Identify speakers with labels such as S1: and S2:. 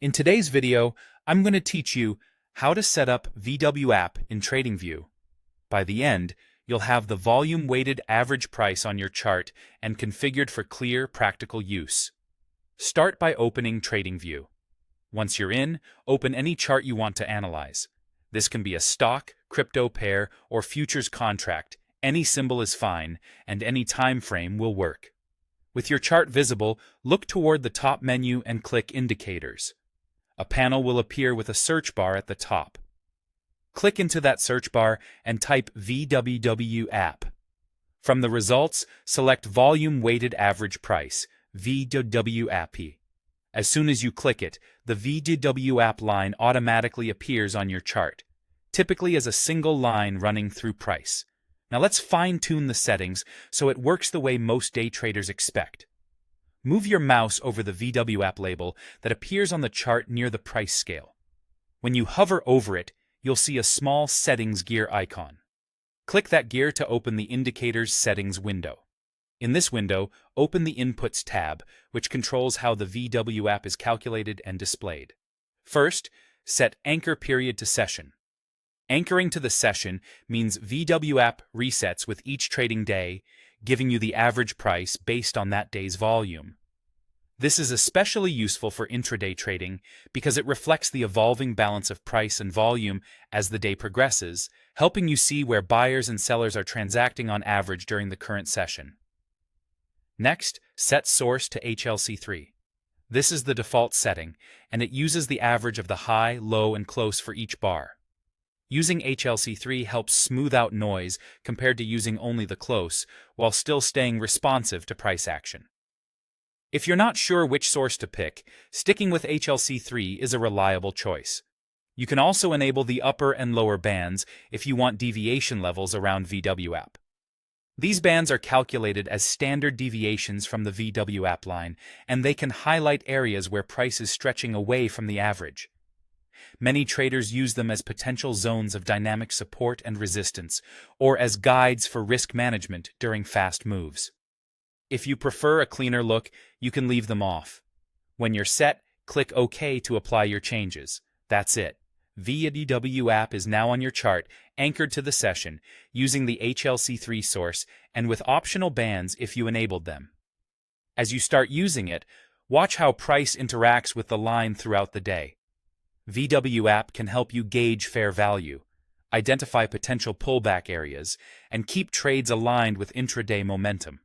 S1: In today's video, I'm going to teach you how to set up VWAP in TradingView. By the end, you'll have the volume-weighted average price on your chart and configured for clear, practical use. Start by opening TradingView. Once you're in, open any chart you want to analyze. This can be a stock, crypto pair, or futures contract. Any symbol is fine, and any time frame will work. With your chart visible, look toward the top menu and click Indicators. A panel will appear with a search bar at the top. Click into that search bar and type VWAP. From the results, select Volume Weighted Average Price, VWAP. As soon as you click it, the VWAP line automatically appears on your chart, typically as a single line running through price. Now let's fine-tune the settings so it works the way most day traders expect. Move your mouse over the VWAP label that appears on the chart near the price scale. When you hover over it, you'll see a small settings gear icon. Click that gear to open the Indicators settings window. In this window, open the Inputs tab, which controls how the VWAP is calculated and displayed. First, set Anchor Period to Session. Anchoring to the session means VWAP resets with each trading day, giving you the average price based on that day's volume. This is especially useful for intraday trading because it reflects the evolving balance of price and volume as the day progresses, helping you see where buyers and sellers are transacting on average during the current session. Next, set Source to HLC3. This is the default setting, and it uses the average of the high, low, and close for each bar. Using HLC3 helps smooth out noise compared to using only the close, while still staying responsive to price action. If you're not sure which source to pick, sticking with HLC3 is a reliable choice. You can also enable the upper and lower bands if you want deviation levels around VWAP. These bands are calculated as standard deviations from the VWAP line, and they can highlight areas where price is stretching away from the average. Many traders use them as potential zones of dynamic support and resistance, or as guides for risk management during fast moves. If you prefer a cleaner look, you can leave them off. When you're set, click OK to apply your changes. That's it. VWAP is now on your chart, anchored to the session, using the HLC3 source and with optional bands if you enabled them. As you start using it, watch how price interacts with the line throughout the day. VWAP can help you gauge fair value, identify potential pullback areas, and keep trades aligned with intraday momentum.